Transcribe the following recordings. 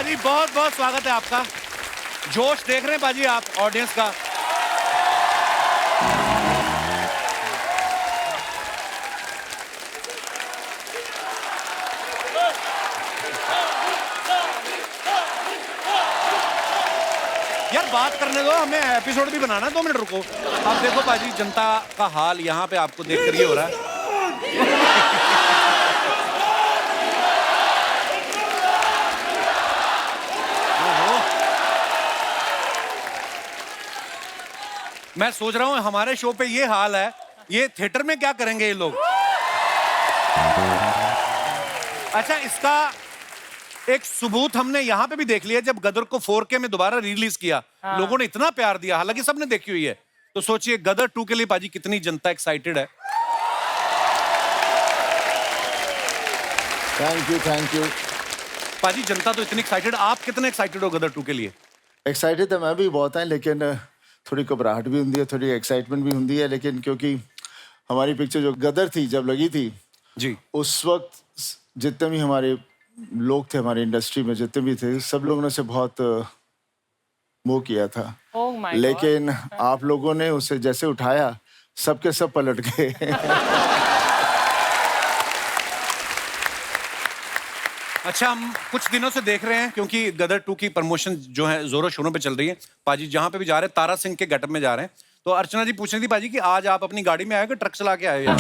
पाजी बहुत बहुत स्वागत है आपका। जोश देख रहे हैं पाजी आप ऑडियंस का। यार बात करने दो, हमें एपिसोड भी बनाना है, 2 मिनट रुको। अब देखो पाजी जनता का हाल यहाँ पे आपको देख कर ये हो रहा है। मैं सोच रहा हूँ हमारे शो पे ये हाल है, ये थिएटर में क्या करेंगे ये लोग। अच्छा, इसका एक सबूत हमने यहाँ पे भी देख लिया जब गदर को 4K में दोबारा रिलीज किया। लोगों ने इतना प्यार दिया, हालांकि सबने देखी हुई है। तो सोचिए गदर 2 के लिए पाजी कितनी जनता एक्साइटेड है। थैंक यू पाजी जनता तो इतनी एक्साइटेड, आप कितने एक्साइटेड हो गदर 2 के लिए? एक्साइटेड तो मैं भी बहुत है, लेकिन थोड़ी घबराहट भी होती है, थोड़ी एक्साइटमेंट भी होती है। लेकिन क्योंकि हमारी पिक्चर जो गदर थी जब लगी थी जी, उस वक्त जितने भी हमारे लोग थे, हमारी इंडस्ट्री में जितने भी थे, सब लोगों ने उसे बहुत वो किया था। लेकिन आप लोगों ने उसे जैसे उठाया, सबके सब पलट गए। अच्छा, हम कुछ दिनों से देख रहे हैं क्योंकि गदर 2 की प्रमोशन जो है जोरों शोरों पे चल रही है। पाजी जहां पे भी जा रहे हैं तारा सिंह के गेटअप में जा रहे हैं। तो अर्चना जी पूछ रही थी पाजी कि आज आप अपनी गाड़ी में आए हो कि ट्रक चला के आए हो?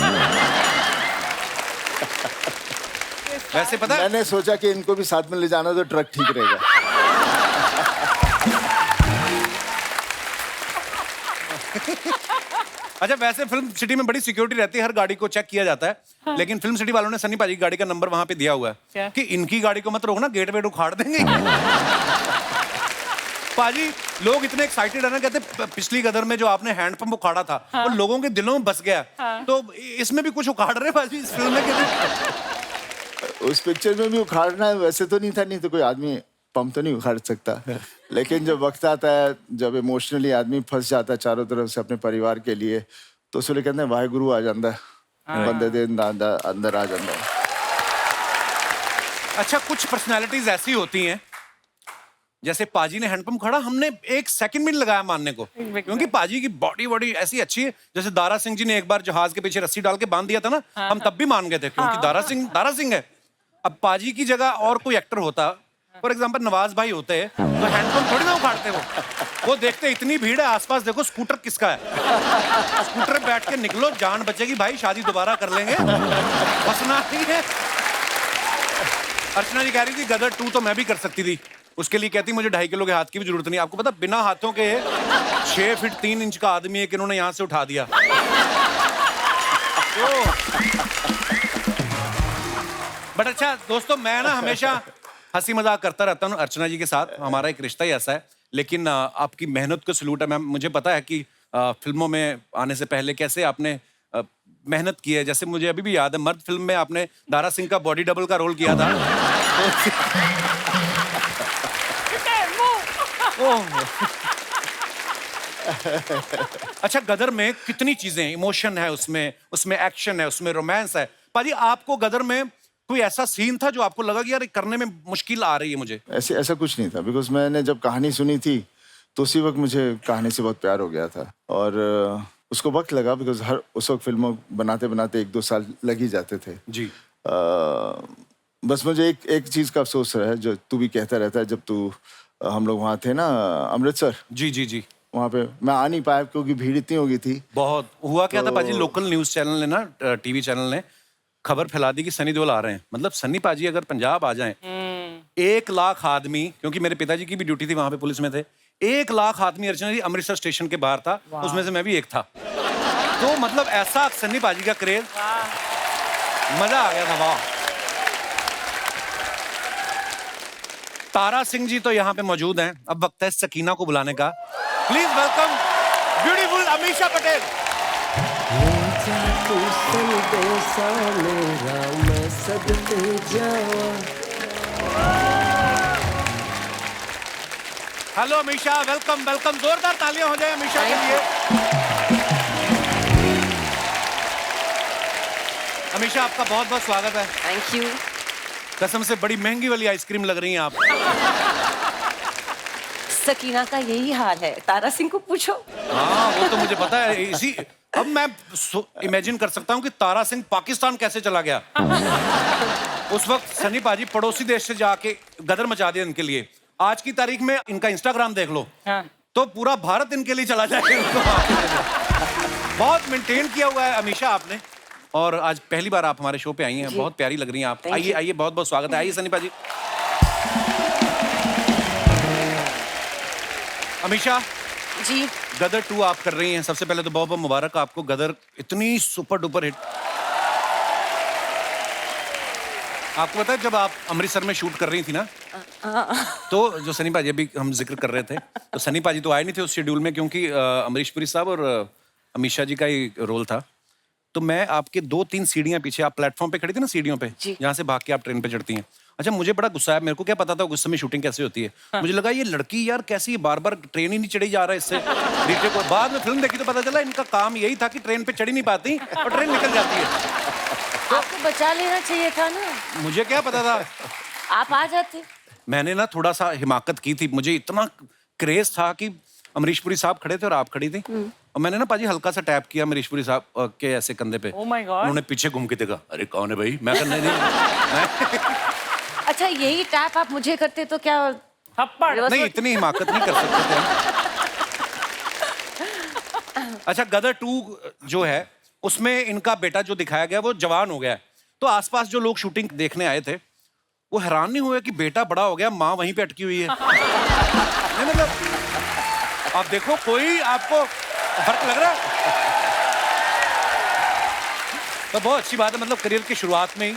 वैसे पता है, मैंने सोचा कि इनको भी साथ में ले जाना तो ट्रक ठीक रहेगा। अच्छा वैसे फिल्म सिटी में बड़ी सिक्योरिटी रहती है, हर गाड़ी को चेक किया जाता है। हाँ। लेकिन फिल्म सिटी वालों ने सनी पाजी की गाड़ी का नंबर वहां पे दिया हुआ है कि इनकी गाड़ी को मत रोकना, गेट वेट उखाड़ देंगे। पाजी लोग इतने एक्साइटेड है ना, कहते पिछली गदर में जो आपने हैंडपंप उखाड़ा था हाँ। वो लोगों के दिलों में बस गया हाँ। तो इसमें भी कुछ उखाड़ रहे पाजी इस फिल्म में। उस पिक्चर में भी उखाड़ना वैसे तो नहीं था, नहीं तो कोई आदमी पंप तो नहीं उखाड़ सकता। लेकिन जब वक्त आता है, जब इमोशनली आदमी फंस जाता है चारों तरफ से अपने परिवार के लिए, तो उसमें कहते हैं वाहेगुरु आ जाता है, बंदे दे अंदर आ जाता है। अच्छा, कुछ पर्सनालिटीज ऐसी होती हैं, जैसे पाजी ने हैंडपंप खड़ा, हमने 1 सेकंड भी नहीं लगाया मानने को, क्योंकि पाजी की बॉडी ऐसी अच्छी है। जैसे दारा सिंह जी ने एक बार जहाज के पीछे रस्सी डाल के बांध दिया था ना, हम तब भी मान गए थे क्योंकि दारा सिंह है। अब पाजी की जगह और कोई एक्टर होता, फॉर एग्जाम्पल नवाज भाई होते, तो हैंडपंप थोड़ी ना उखाड़ते। वो देखते इतनी भीड़ है आसपास, देखो स्कूटर किसका है, स्कूटर पे बैठ के निकलो, जान बचेगी भाई, शादी दोबारा कर लेंगे, बसना ही है। अर्चना जी कह रही थी गदर 2 तो मैं भी कर सकती थी, उसके लिए कहती मुझे 2.5 किलो के हाथ की भी जरूरत नहीं। आपको पता बिना हाथों के 6 फीट 3 इंच का आदमी है कि इन्होंने यहां से उठा दिया। बट अच्छा दोस्तों, मैं ना हमेशा हंसी मजाक करता रहता हूँ अर्चना जी के साथ, हमारा एक रिश्ता ही ऐसा है। लेकिन आपकी मेहनत को सलूट है मैम। मुझे पता है कि फिल्मों में आने से पहले कैसे आपने मेहनत की है। जैसे मुझे अभी भी याद है, मर्द फिल्म में आपने दारा सिंह का बॉडी डबल का रोल किया था। अच्छा, गदर में कितनी चीजें, इमोशन है उसमें एक्शन है, उसमें रोमांस है। पाजी आपको गदर में कोई ऐसा सीन था जो आपको लगा कि यार करने में मुश्किल आ रही है मुझे? ऐसा कुछ नहीं था, बिकॉज मैंने जब कहानी सुनी थी तो उसी वक्त मुझे कहानी से बहुत प्यार हो गया था। और उसको वक्त लगा, बिकॉज उस वक्त फिल्मों बनाते बनाते 1-2 साल लग ही जाते थे जी। बस मुझे एक चीज का अफसोस है, जो तू भी कहता रहता है, जब हम लोग वहाँ थे ना अमृतसर। जी वहाँ पे मैं आ नहीं पाया क्योंकि भीड़ इतनी हो गई थी। बहुत हुआ क्या था पाजी, लोकल न्यूज चैनल ने ना, टीवी चैनल ने खबर फैला दी कि सनी देओल आ रहे हैं। मतलब सनी पाजी अगर पंजाब आ जाएं, 1 लाख आदमी, क्योंकि मेरे पिताजी की भी ड्यूटी थी वहां पे, पुलिस में थे, 1 लाख आदमी अर्चना जी अमृतसर स्टेशन के बाहर था, उसमें से मैं भी एक था। तो मतलब ऐसा सनी पाजी का क्रेज, मजा आ गया था। वाह। तारा सिंह जी तो यहाँ पे मौजूद हैं, अब वक्त है सकीना को बुलाने का। Please welcome beautiful Amisha Patel. Hello Amisha, welcome welcome, जोरदार तालियां हो जाए अमीषा के लिए। अमीषा आपका बहुत बहुत स्वागत है। Thank you. कसम से बड़ी महंगी वाली आइसक्रीम लग रही हैं आप। सकीना का यही हाल है, तारा सिंह को पूछो। हाँ वो तो मुझे पता है। इसी अब मैं इमेजिन कर सकता हूँ कि तारा सिंह पाकिस्तान कैसे चला गया। उस वक्त सनी पाजी पड़ोसी देश से जाके गदर मचा दिया इनके लिए। आज की तारीख में इनका इंस्टाग्राम देख लो, हाँ। तो पूरा भारत इनके लिए चला जाएगा। बहुत मेंटेन किया हुआ है अमीशा आपने। और आज पहली बार आप हमारे शो पे आई हैं, बहुत प्यारी लग रही हैं आप। आइए आइए, बहुत बहुत स्वागत है। आइए सनी पाजी। अमीशा जी गदर 2 आप कर रही हैं। सबसे पहले तो बहुत बहुत मुबारक आपको। गदर इतनी सुपर डुपर हिट। आपको पता है जब आप अमृतसर में शूट कर रही थी ना, तो जो सनी पाजी अभी हम जिक्र कर रहे थे, तो सनी पाजी तो आए नहीं थे उस शेड्यूल में क्योंकि अमरीश पुरी साहब और अमीशा जी का ही रोल था। तो मैं आपके 2-3 सीढ़ियां पीछे, आप प्लेटफॉर्म पे खड़ी थी ना सीढ़ियों पे, जहाँ से भाग के आप ट्रेन पे चढ़ती हैं। अच्छा मुझे बड़ा गुस्सा है, मेरे को क्या पता था उस समय शूटिंग कैसे होती है। मुझे लगा ये लड़की यार कैसी बार बार ट्रेन ही नहीं चढ़ी जा रहा है इससे। नीचे को बाद में फिल्म देखी तो पता चला इनका काम यही था कि ट्रेन पे चढ़ी नहीं पाती और ट्रेन निकल जाती है। आपको बचा लेना चाहिए था ना। मुझे क्या पता था, आप आ जाते। मैंने ना थोड़ा सा हिमाकत की थी। मुझे इतना क्रेज था कि अमरीश पुरी साहब खड़े थे और आप खड़ी थी, और मैंने ना पाजी हल्का सा टैप किया अमरीश पुरी साहब के ऐसे कंधे पे। Oh my God! उन्होंने पीछे घूम के देखा, अरे कौन है भाई? मैं कहने नहीं। अच्छा यही टैप आप मुझे करते तो क्या थप्पड़? नहीं इतनी हिमाकत नहीं कर सकते थे। अच्छा गदर 2 जो है उसमें इनका बेटा जो दिखाया गया वो जवान हो गया है। तो आसपास जो लोग शूटिंग देखने आए थे वो हैरान नहीं हुए कि बेटा बड़ा हो गया, माँ वहीं पे अटकी हुई है। नहीं मतलब आप देखो कोई आपको फर्क लग रहा है? तो बहुत अच्छी बात है। मतलब करियर की शुरुआत में ही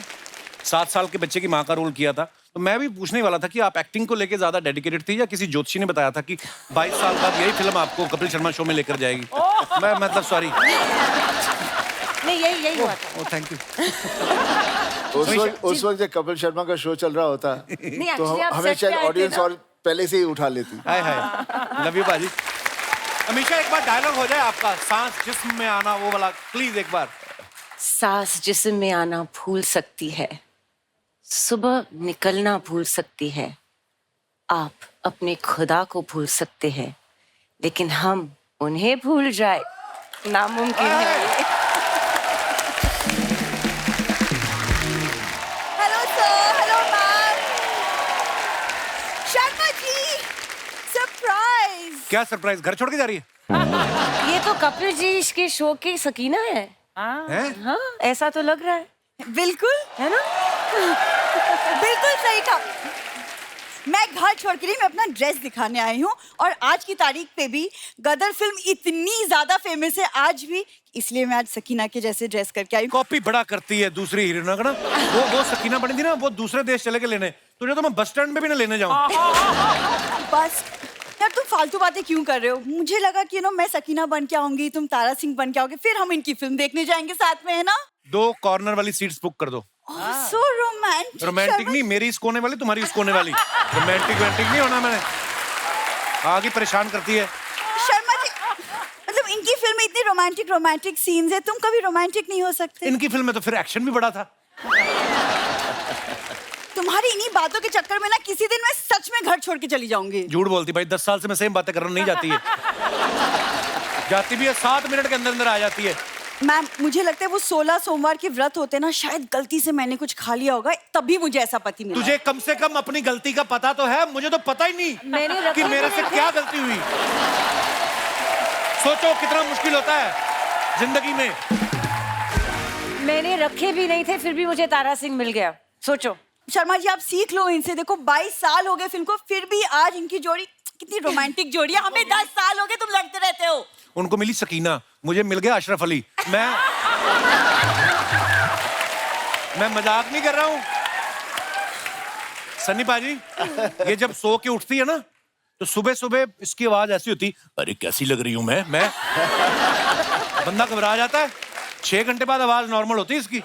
7 साल के बच्चे की माँ का रोल किया था। तो मैं भी पूछने वाला था कि आप एक्टिंग को लेके ज्यादा डेडिकेटेड थी या किसी ज्योतिषी ने बताया था कि 22 साल बाद यही फिल्म आपको कपिल शर्मा शो में लेकर जाएगी? मैं मतलब सॉरी। नहीं यही हुआ था। Thank you. उस वक्त जब कपिल शर्मा का शो चल रहा होता नहीं तो actually आप हमें set पे शायद आए थे ऑडियंस ना? और पहले से ही उठा लेती। हाय हाय, लव यू बाजी। अमीशा एक बार डायलॉग हो जाए आपका, सांस जिस्म में आना वो वाला, प्लीज एक बार। सांस जिस्म में आना भूल सकती है, सुबह निकलना भूल सकती है, आप अपने खुदा को भूल सकते हैं, लेकिन हम उन्हें भूल जाए नामुमकिन है। Hello sir, hello ma'am. Sharma ji, surprise. क्या सरप्राइज? घर छोड़ के जा रही है? ये तो कपिल जी के शो की सकीना है। हैं? हाँ ऐसा तो लग रहा है। बिल्कुल है ना? बिल्कुल सही कहा। मैं घर छोड़ के नहीं, मैं अपना ड्रेस दिखाने आई हूँ। और आज की तारीख पे भी गदर फिल्म इतनी ज्यादा फेमस है आज भी, इसलिए मैं आज सकीना के जैसे ड्रेस करके आई हूँ। कॉपी बड़ा करती है दूसरी हीरोइनों का ना। वो सकीना बनी थी ना, वो दूसरे देश चले के लेने, तुझे तो मैं बस स्टैंड में भी ना लेने जाऊँ। बस यार तुम फालतू बातें क्यों कर रहे हो? मुझे लगा कि मैं सकीना बन के आऊंगी, तुम तारा सिंह बन के आओगे, फिर हम इनकी फिल्म देखने जाएंगे साथ में, है ना? 2 कॉर्नर वाली सीट्स बुक कर दो। So romantic. रोमांटिक नहीं, मेरी इस कोने वाली, तुम्हारी उस कोने वाली। रोमांटिक नहीं होना मैंने। आगे परेशान करती है। शर्मा जी, मतलब इनकी फिल्म में इतनी रोमांटिक सीन्स है, तुम कभी रोमांटिक नहीं हो सकते? इनकी फिल्म में तो फिर एक्शन भी बड़ा था। तुम्हारी इन्हीं बातों के चक्कर में ना किसी दिन मैं सच में घर छोड़ के चली जाऊंगी। झूठ बोलती भाई, 10 साल से मैं सेम बातें कर रहा हूं, नहीं जाती है। जाती भी है 7 मिनट के अंदर अंदर आ जाती है। मैम मुझे लगता है वो 16 सोमवार के व्रत होते हैं ना, शायद गलती से मैंने कुछ खा लिया होगा, तभी मुझे ऐसा पति मिला। तुझे कम से कम अपनी गलती का पता तो है, मुझे तो पता ही नहीं मैंने कि रखे मेरे भी से नहीं क्या गलती हुई। सोचो कितना मुश्किल होता है जिंदगी में। मैंने रखे भी नहीं थे, फिर भी मुझे तारा सिंह मिल गया। सोचो। शर्मा जी आप सीख लो इनसे। देखो 22 साल हो गए फिल्म को, फिर भी आज इनकी जोड़ी कितनी रोमांटिक जोड़ी है। हमें 10 साल हो गए तुम लड़ते रहते हो। उनको मिली सकीना, मुझे मिल गया अशरफ अली। मैं मजाक नहीं कर रहा हूं। सन्नी पाजी ये जब सो के उठती है ना, तो सुबह सुबह इसकी आवाज ऐसी होती, अरे कैसी लग रही हूं मैं। बंदा घबरा जाता है। 6 घंटे बाद आवाज नॉर्मल होती है इसकी।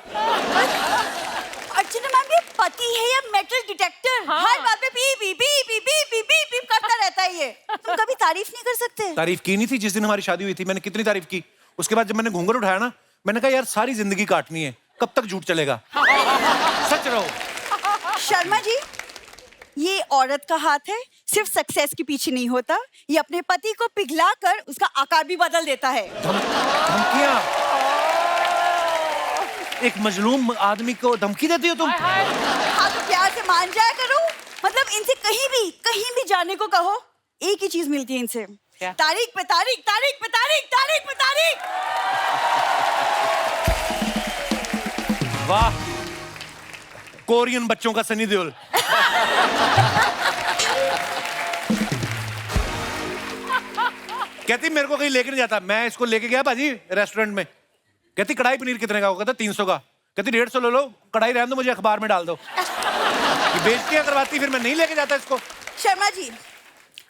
अर्चना मैम ये पति है या मेटल डिटेक्टर? हाँ। हर बात में P P P P P P P P करता रहता है ये। तुम कभी तारीफ नहीं कर सकते? तारीफ की नहीं थी जिस दिन हमारी शादी हुई थी, मैंने कितनी तारीफ की। उसके बाद जब मैंने घूंघट उठाया ना, मैंने कहा यार सारी जिंदगी काटनी है, कब तक झूठ चलेगा। सच रहो। शर्मा जी, ये औरत का हाथ है, सिर्फ सक्सेस के पीछे नहीं होता, ये अपने पति को पिघलाकर उसका आकार भी बदल देता है। धमकियां? एक मजलूम आदमी को धमकी देती हो तुम? हाँ तो प्यार से मान जाया करो। मतलब इनसे कहीं भी जाने को कहो, एक ही चीज मिलती है इनसे, तारीख पे तारीख, तारीख पे तारीख, तारीख पे तारीख। वाह, कोरियन बच्चों का सनी देओल। कहती मेरे को कहीं लेके नहीं जाता। मैं इसको लेके गया भाजी रेस्टोरेंट में, कहती कढ़ाई पनीर कितने का? वो कहता 300 का। कहती 150 ले लो, कढ़ाई रहने दो, मुझे अखबार में डाल दो। ये बेइज्जतियां करवाती, फिर मैं नहीं लेके जाता इसको। शर्मा जी,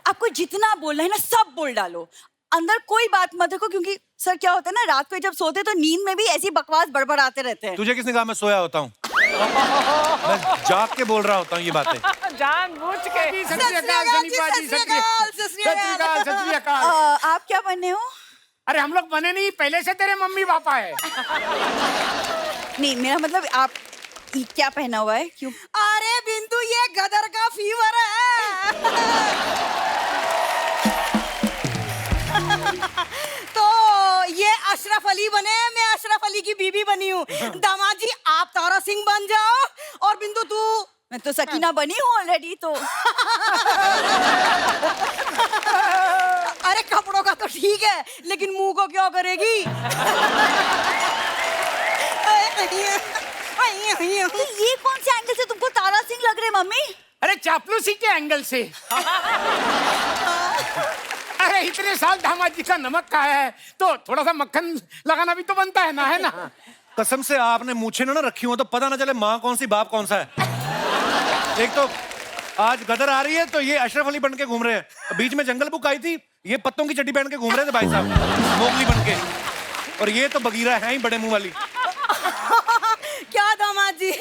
आपको जितना बोलना है ना सब बोल डालो, अंदर कोई बात मत रखो, क्योंकि सर क्या होता है ना, रात को जब सोते तो नींद में भी ऐसी बकवास बड़बड़ाते रहते हैं। तुझे किसने कहा मैं सोया होता हूँ? मैं जाग के बोल रहा होता हूँ ये बातें। जानबूझ के। आप क्या बनने हो? अरे हम लोग बने नहीं, पहले से तेरे मम्मी पापा है। नहीं, मेरा मतलब आप ये क्या पहना हुआ है? क्यों? अरे बिंदु, ये गदर का फीवर है। तो ये अशरफ अली बने, मैं अशरफ अली की बीबी बनी हूँ। दामाद जी आप तारा सिंह बन जाओ, और बिंदु तू। मैं तो सकीना बनी हूँ ऑलरेडी तो। अरे कपड़ों का तो ठीक है, लेकिन मुंह को क्या करेगी? तो ये कौन से एंगल से तुमको तारा सिंह लग रहे मम्मी? अरे चापलूसी के एंगल से। अरे इतने साल दामाद जी का नमक खाया है, तो थोड़ा सा मक्खन लगाना भी तो बनता है ना, है ना? कसम से आपने मूछें ना रखी हो तो पता ना चले माँ कौन सी बाप कौन सा है। एक तो आज गदर आ रही है तो ये अशरफ अली बन के घूम रहे हैं, बीच में जंगल बुक आई थी, ये पत्तों की चड्डी पहन के घूम रहे थे भाई साहब, मोगली बन के। और ये तो बगीरा है ही बड़े मुंह वाली। क्या दामाद जी,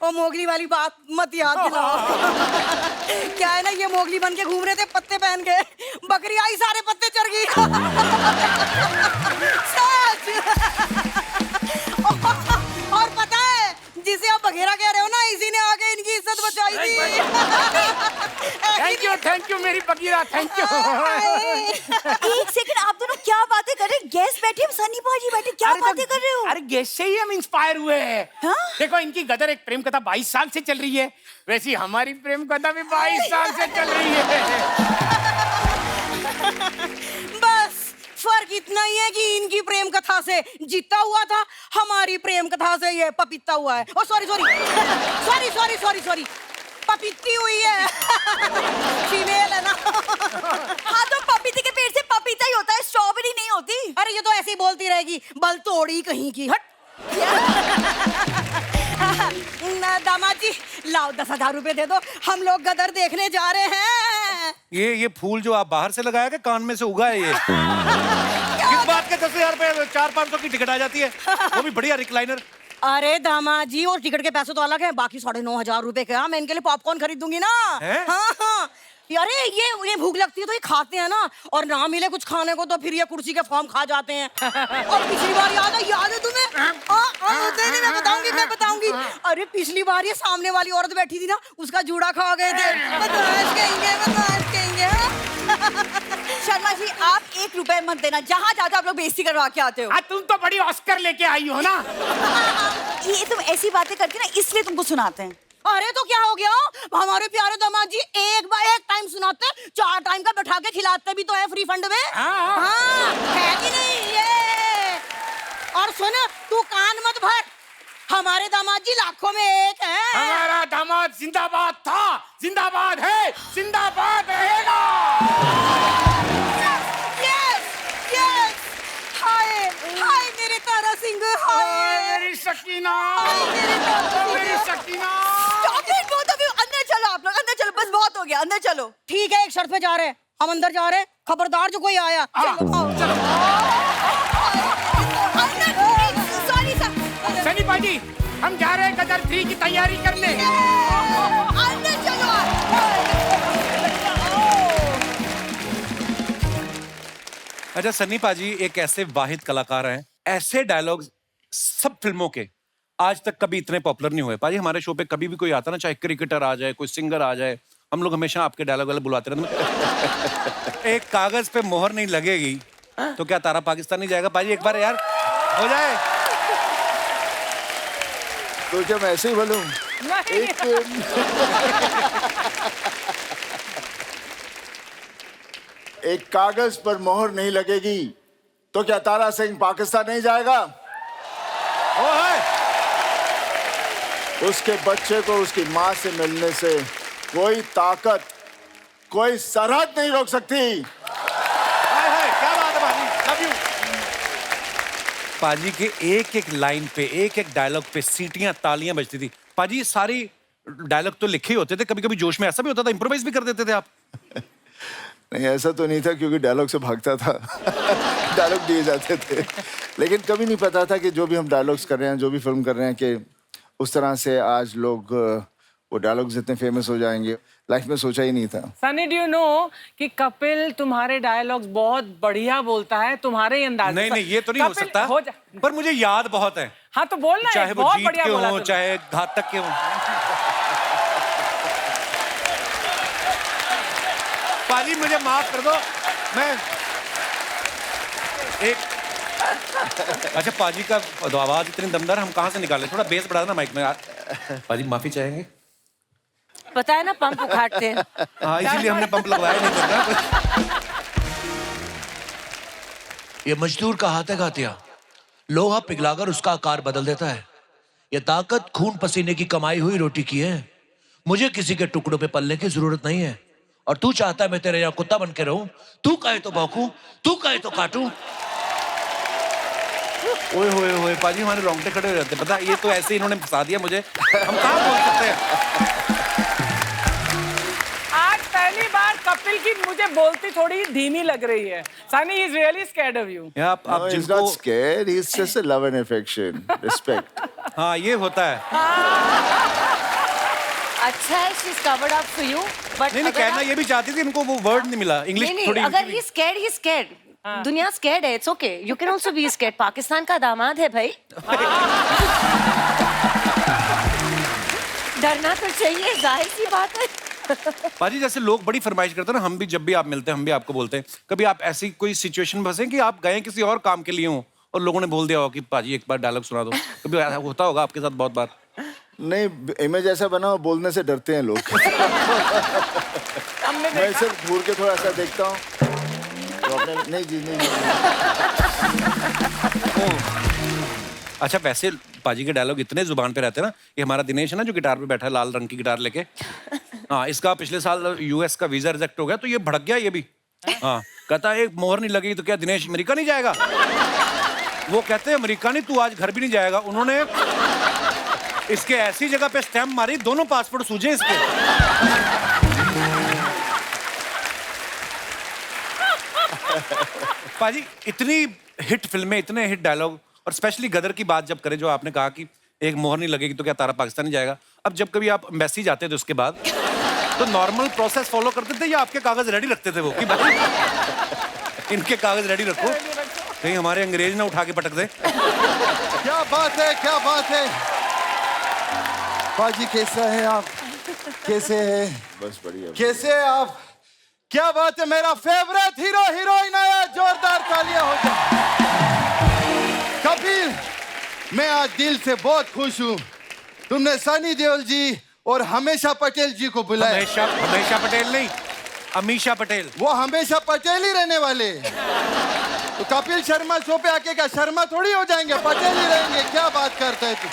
वो मोगली वाली बात मत याद दिलाओ। क्या है ना, ये मोगली बन के घूम रहे थे पत्ते पहन के, बकरी आई सारे पत्ते चढ़ गई। सच। और पता है, जिसे आप बघेरा कह रहे हो ना, इसी ने आके इनकी इज्जत बचाई थी। थैंक यू मेरी बगीरा, थैंक यू। एक सेकंड, आप दोनों क्या बातें कर रहे हैं? गेस्ट बैठे, सनी भाजी बैठे, क्या बातें कर रहे हो? अरे गेस्ट से ही हम इंस्पायर हुए हैं। हाँ? देखो इनकी गदर एक प्रेम कथा 22 साल से चल रही है, वैसी हमारी प्रेम कथा भी 22 साल से चल रही है। बस फर्क इतना ही है कि इनकी प्रेम कथा से जीता हुआ था, हमारी प्रेम कथा से ये पपीता हुआ है। ओ सॉरी पपीती हुई है। फीमेल है ना। हाँ तो पपीते के पेड़ से पपीता ही होता है, स्ट्रॉबेरी नहीं होती। अरे ये तो ऐसे ही बोलती रहेगी, बल तोड़ी कहीं की। हट। दामाद जी लाओ 10,000 रुपए दे दो, हम लोग गदर देखने जा रहे हैं। ये फूल जो आप बाहर से लगाया, कान में से उगा है ये? किस बात के 10,000 रुपए? 400-500 की टिकट आ जाती है, वो भी बढ़िया रिक्लाइनर। अरे दामाद जी, और टिकट के पैसे तो अलग है, बाकी 9,500 रुपए के। मैं इनके लिए पॉपकॉर्न खरीद दूंगी ना। हाँ। अरे ये भूख लगती है तो ये खाते हैं ना, और ना मिले कुछ खाने को तो फिर ये कुर्सी के फॉर्म खा जाते हैं। और पिछली बार याद है तुम्हें? मैं बताऊंगी। अरे पिछली बार ये सामने वाली औरत बैठी थी ना, उसका जूड़ा खा गए थे। बदमाश कहेंगे। शर्मा जी आप 1 रुपए मत देना, जहाँ जाते आप लोग बेइज्जती करवा के आते हो। तुम तो बड़ी ऑस्कर लेके आई हो ना। ये तुम ऐसी बातें करके ना, इसलिए तुमको सुनाते हैं। अरे तो क्या हो गया, हमारे प्यारे दामाद जी एक टाइम सुनाते, 4 टाइम का बैठा के खिलाते भी तो है फ्री फंड में। हाँ, है कि नहीं ये? और सुन, तू कान मत भर, हमारे दामाद जी लाखों में एक है। हमारा दामाद जिंदाबाद था, जिंदाबाद है, जिंदाबाद रहेगा। हाय मेरे तारा सिंह, हाय मेरी सकीना, मेरी सकीना। अंदर चलो, आप लोग अंदर चलो, बस बहुत हो गया, अंदर चलो। ठीक है, एक शर्त पे जा रहे हैं, हम अंदर जा रहे हैं, खबरदार जो कोई आया। Sorry sir. सनी भाई हम जा रहे हैं गदर 3 की तैयारी करने। अंदर चलो। अच्छा सन्नी पाजी एक ऐसे वाहिद कलाकार हैं, ऐसे डायलॉग्स सब फिल्मों के आज तक कभी इतने पॉपुलर नहीं हुए पाजी। हमारे शो पे कभी भी कोई आता ना, चाहे क्रिकेटर आ जाए, कोई सिंगर आ जाए, हम लोग हमेशा आपके डायलॉग वाले बुलाते रहते। एक कागज पे मोहर नहीं लगेगी तो क्या तारा पाकिस्तान नहीं जाएगा? पाजी एक बार यार हो जाए। तो क्या मैं ऐसे ही बोलूं? एक कागज पर मोहर नहीं लगेगी तो क्या तारा सिंह पाकिस्तान नहीं जाएगा? ओ है। उसके बच्चे को उसकी माँ से मिलने से कोई ताकत, कोई सरहद नहीं रोक सकती। हाय हाय, क्या बात है पाजी, लव यू। पाजी के एक एक लाइन पे, एक एक डायलॉग पे सीटियां, तालियां बजती थी। पाजी सारी डायलॉग तो लिखे ही होते थे, कभी कभी जोश में ऐसा भी होता था इम्प्रोवाइज भी कर देते थे आप? नहीं, ऐसा तो नहीं था क्योंकि डायलॉग से भागता था। डायलॉग दिए जाते थे, लेकिन कभी नहीं पता था कि जो भी हम डायलॉग्स कर रहे हैं, जो भी फिल्म कर रहे हैं, कि उस तरह से आज लोग वो डायलॉग्स इतने फेमस हो जाएंगे। लाइफ में सोचा ही नहीं था। सनी, डू यू नो कि कपिल तुम्हारे डायलॉग्स बहुत बढ़िया बोलता है, तुम्हारे ही अंदाज नहीं नहीं, ये तो नहीं हो कपिल, सकता, पर मुझे याद बहुत है। हाँ तो बोलना है, चाहे वो बहुत जीत बढ़िया के बोला हो, तुमने। चाहे घातक के हो। पाजी मुझे माफ कर दो, मैं एक अच्छा पाजी का आवाज इतनी दमदार, हम कहाँ से निकाले? थोड़ा बेस बढ़ा ना माइक में यार। पाजी माफी चाहेंगे? पता है ना, पंप उखाड़ते हैं। हाँ, इसीलिए हमने पंप लगवाया नहीं करना। ये मजदूर का हाथ है घातिया, लोहा पिघलाकर उसका आकार बदल देता है। ये ताकत खून पसीने की कमाई हुई रोटी की है। मुझे किसी के टुकड़ों पे पलने की जरूरत नहीं है। और तू चाहता है मैं तेरे यहाँ कुत्ता बन के रहूं? तू कहे तो भौंकूं, तू कहे तो काटूं। ओए होए होए पाजी, हमारे रोंगटे खड़े हो जाते। पता है, ये तो ऐसे इन्होंने फंसा दिया मुझे, हम कहाँ बोल सकते हैं। आज पहली बार कपिल की मुझे बोलती थोड़ी धीमी लग रही है। Sunny is really scared of you. आप No, he's जिनको, not scared. He's just a love and affection, respect. हाँ ये होता है। अच्छा है, she's covered up for you. But नहीं नहीं, कहना ये भी चाहती थी, इनको वो वर्ड नहीं मिला। इंग्लिश नहीं थोड़ी नहीं, अगर इनकी भी- he's scared, दुनिया scared है, it's okay. You can also be scared. Pakistan का दामाद है भाई। डरना तो चाहिए, जाहिर सी बात है। पाजी जैसे लोग बड़ी फरमाइश करते हैं ना, हम भी जब भी आप मिलते हैं हम भी आपको बोलते हैं, कभी आप ऐसी कोई सिचुएशन फंसे कि आप गए किसी और काम के लिए हो और लोगों ने बोल दिया हो कि पाजी एक बार डायलॉग सुना दो, कभी ऐसा होता होगा आपके साथ बहुत बार? नहीं, इमेज ऐसा बना हो, बोलने से डरते हैं लोग। हमने मैं सिर्फ घूर के थोड़ा सा देखता हूँ तो अपने नहीं जी नहीं, अच्छा वैसे पाजी के डायलॉग इतने जुबान पे रहते हैं ना। ये हमारा दिनेश है ना जो गिटार पे बैठा है, लाल रंग की गिटार लेके, हाँ इसका पिछले साल यूएस का वीजा रिजेक्ट हो गया तो ये भड़क गया ये भी। हाँ कहता है एक मोहर नहीं लगी तो क्या दिनेश अमेरिका नहीं जाएगा? वो कहते हैं अमेरिका नहीं, तू आज घर भी नहीं जाएगा। उन्होंने इसके ऐसी जगह पे स्टैम्प मारी, दोनों पासपोर्ट सूझे इसके। पाजी इतनी हिट फिल्में, इतने हिट डायलॉग, और स्पेशली गदर की बात जब करें, जो आपने कहा कि एक मोहर नहीं लगेगी तो क्या तारा पाकिस्तान नहीं जाएगा। अब जब कभी आप एम्बेसी जाते थे उसके बाद तो नॉर्मल प्रोसेस फॉलो करते थे या आपके कागज रेडी रखते थे वो कि भाई इनके कागज रेडी रखो कहीं हमारे अंग्रेज ना उठा के पटक दे? क्या बात है, क्या बात है। पाजी कैसा है आप? कैसे है? बस बढ़िया। कैसे है आप? क्या बात है, मेरा फेवरेट हीरो हीरोइन आया, जोरदार तालियां हो जाए। कपिल, मैं आज दिल से बहुत खुश हूँ। तुमने सनी देओल जी और हमेशा पटेल जी को बुलाया। हमेशा हमेशा पटेल नहीं, अमीषा पटेल। वो हमेशा पटेल ही रहने वाले। तो कपिल शर्मा शो पे आके क्या शर्मा थोड़ी हो जाएंगे, पटेल ही रहेंगे। क्या बात करता है तू?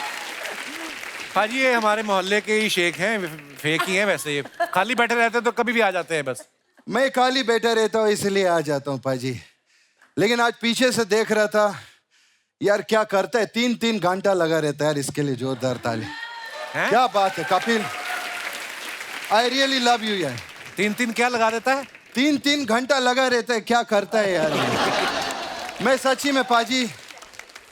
हाजी ये हमारे मोहल्ले के ही शेख हैं, फेक ही हैं वैसे। ये खाली बैठे रहते हैं तो कभी भी आ जाते हैं बस। मैं खाली बैठा रहता हूँ इसलिए आ जाता हूँ पाजी। लेकिन आज पीछे से देख रहा था यार, क्या करता है, 3-3 घंटा लगा रहता है यार इसके लिए। जोरदार ताली। हैं? क्या बात है Kapil, I really love you यार। 3-3 क्या लगा देता है? 3-3 घंटा लगा रहता है, क्या करता है यार। मैं सच्ची में पाजी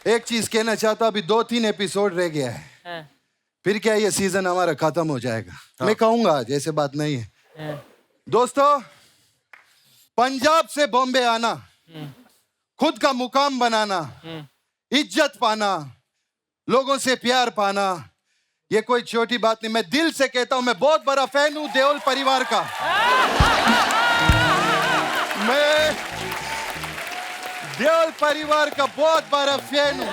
एक चीज कहना चाहता हूँ, अभी 2-3 एपिसोड रह गया है, फिर क्या ये सीजन हमारा खत्म हो जाएगा। मैं कहूंगा आज, ऐसे बात नहीं है। दोस्तों, पंजाब से बॉम्बे आना, खुद का मुकाम बनाना, इज्जत पाना, लोगों से प्यार पाना, ये कोई छोटी बात नहीं। मैं दिल से कहता हूं, मैं बहुत बड़ा फैन हूं देओल परिवार का। मैं देओल परिवार का बहुत बड़ा फैन हूं,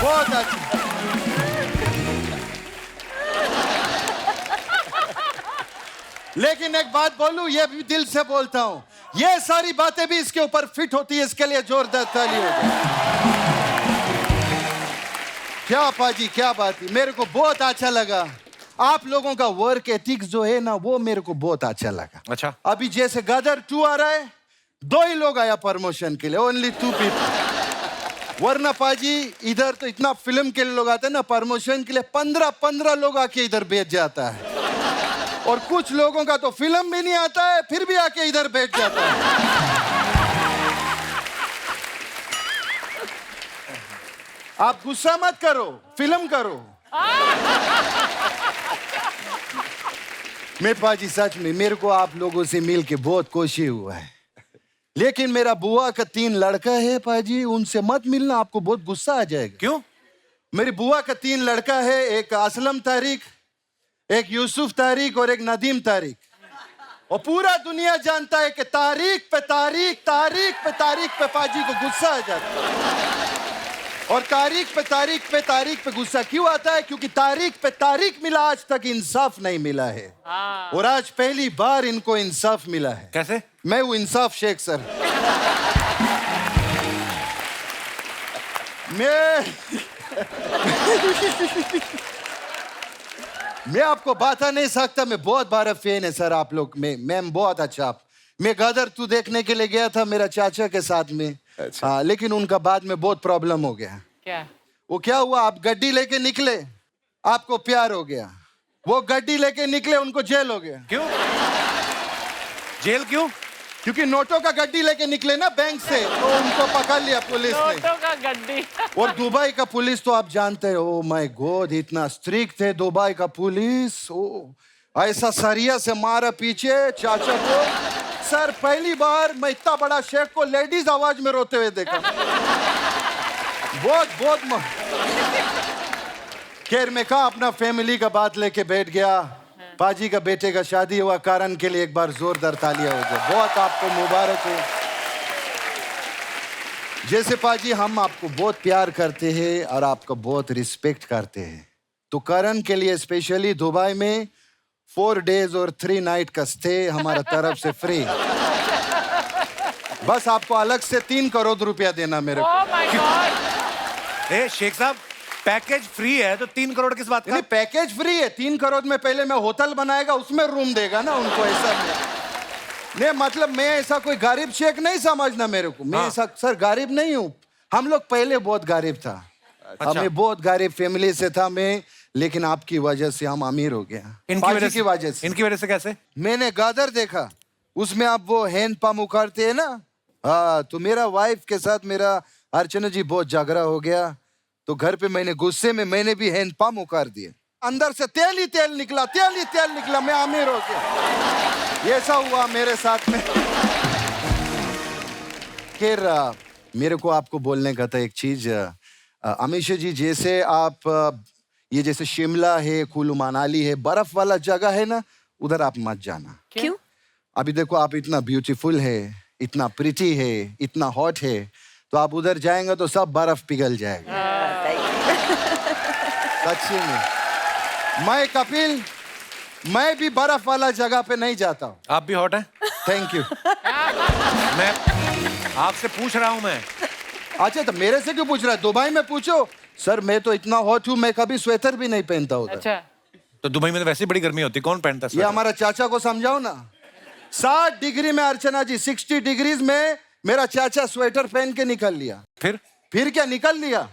बहुत अच्छा। लेकिन एक बात बोलूं, ये भी दिल से बोलता हूं, ये सारी बातें भी इसके ऊपर फिट होती है। इसके लिए जोरदार ताली हो जाए। क्या पाजी, क्या बात है। मेरे को बहुत अच्छा लगा। आप लोगों का वर्क एथिक्स जो है ना, वो मेरे को बहुत अच्छा लगा। अच्छा, अभी जैसे गदर 2 आ रहा है, 2 ही लोग आया प्रमोशन के लिए, ओनली 2 पीपल। वरना पाजी इधर तो इतना फिल्म के लिए लोग आते हैं ना प्रमोशन के लिए, 15 लोग आके इधर बैठ जाता है। और कुछ लोगों का तो फिल्म भी नहीं आता है, फिर भी आके इधर बैठ जाता है। आप गुस्सा मत करो, फिल्म करो। मैं पाजी सच में, मेरे को आप लोगों से मिल के बहुत खुशी हुआ है। लेकिन मेरा बुआ का 3 लड़का है पाजी, उनसे मत मिलना, आपको बहुत गुस्सा आ जाएगा। क्यों? मेरी बुआ का 3 लड़का है, एक असलम तारिक, एक यूसुफ तारिक और एक नदीम तारिक। और पूरा दुनिया जानता है कि तारिक पे तारिक, तारिक पे तारिक पे पाजी को गुस्सा आ जाता है। और तारिक पे तारिक पे तारिक पे गुस्सा क्यों आता है? क्योंकि तारिक पे तारिक मिला, आज तक इंसाफ नहीं मिला है। और आज पहली बार इनको इंसाफ मिला है। कैसे? मैं हूं इंसाफ शेख सर। मैं आपको बता नहीं सकता, मैं बहुत बड़ा फैन है सर आप लोग। मैं बहुत अच्छा। मैं गदर 2 देखने के लिए गया था मेरा चाचा के साथ में। अच्छा। हाँ, लेकिन उनका बाद में बहुत प्रॉब्लम हो गया। क्या? वो क्या हुआ, आप गड्डी लेके निकले, आपको प्यार हो गया। वो गड्डी लेके निकले, उनको जेल हो गया। क्यों? जेल क्यों? क्योंकि नोटों का गड्डी लेके निकले ना बैंक से, तो उनको पकड़ लिया पुलिस ने। नोटों का गड्डी। और दुबई का पुलिस तो आप जानते हो, माय गॉड, इतना स्ट्रिक्ट है दुबई का पुलिस। ओ ऐसा सरिया से मारा पीछे चाचा को। सर पहली बार मैं इतना बड़ा शेख को लेडीज आवाज में रोते हुए देखा। बहुत खैर मैं कहा अपना फैमिली का बात लेके बैठ गया। पाजी का बेटे का शादी हुआ, कारण के लिए एक बार जोरदार तालियां हो जाए। बहुत आपको मुबारक हो। जैसे पाजी हम आपको बहुत प्यार करते हैं और आपका बहुत रिस्पेक्ट करते हैं, तो करण के लिए स्पेशली दुबई में 4 डेज और 3 नाइट का स्टे हमारा तरफ से फ्री। बस आपको अलग से 3 करोड़ रुपया देना मेरे को। Oh my God! ए शेख साहब, पैकेज फ्री है तो 3 करोड़ किस बात का? नहीं, पैकेज फ्री है। 3 करोड़ में पहले मैं होटल बनाएगा, उसमें रूम देगा ना उनको। ऐसा नहीं, मतलब मैं ऐसा कोई गरीब शेख नहीं समझना मेरे को। मैं ऐसा सर गरीब नहीं हूँ। हम लोग पहले बहुत गरीब था। अच्छा। मैं बहुत गरीब फैमिली से था मैं, लेकिन आपकी वजह से हम अमीर हो गया। इनकी की वजह से। इनकी वजह से कैसे? मैंने गादर देखा, उसमें आप वो हैंड पंप उखाड़ते हैं ना। हाँ, तो मेरा वाइफ के साथ मेरा अर्चना जी बहुत झगड़ा हो गया, तो घर पे मैंने गुस्से में मैंने भी हैंड पंप उखाड़ दिए। अंदर से तेल ही तेल निकला, तेल ही तेल निकला, मैं अमीर हो गया। ऐसा हुआ मेरे साथ में। खैर मेरे को आपको बोलने का था एक चीज। अमीशा जी, जैसे आप ये जैसे शिमला है, कुल्लू मनाली है, बर्फ वाला जगह है ना, उधर आप मत जाना। क्यों? अभी देखो आप इतना ब्यूटीफुल है, इतना प्रिटी है, इतना हॉट है, तो आप उधर जाएंगे तो सब बर्फ पिघल जाएगा। सच्ची में मैं कपिल, मैं भी बर्फ वाला जगह पे नहीं जाता हूँ। आप भी हॉट हैं? Thank you. मैं आपसे पूछ रहा हूं मैं। अच्छा, तो मेरे से क्यों पूछ रहा है? दुबई में पूछो। सर मैं तो इतना हॉट हूँ, मैं कभी स्वेटर भी नहीं पहनता उधर। अच्छा। तो दुबई में तो वैसे ही बड़ी गर्मी होती है, कौन पहनता है ये स्वेटर? हमारा चाचा को समझाओ ना। 60 डिग्री में अर्चना जी, 60 डिग्रीज में मेरा चाचा स्वेटर पहन के निकल लिया। फिर क्या निकल लिया?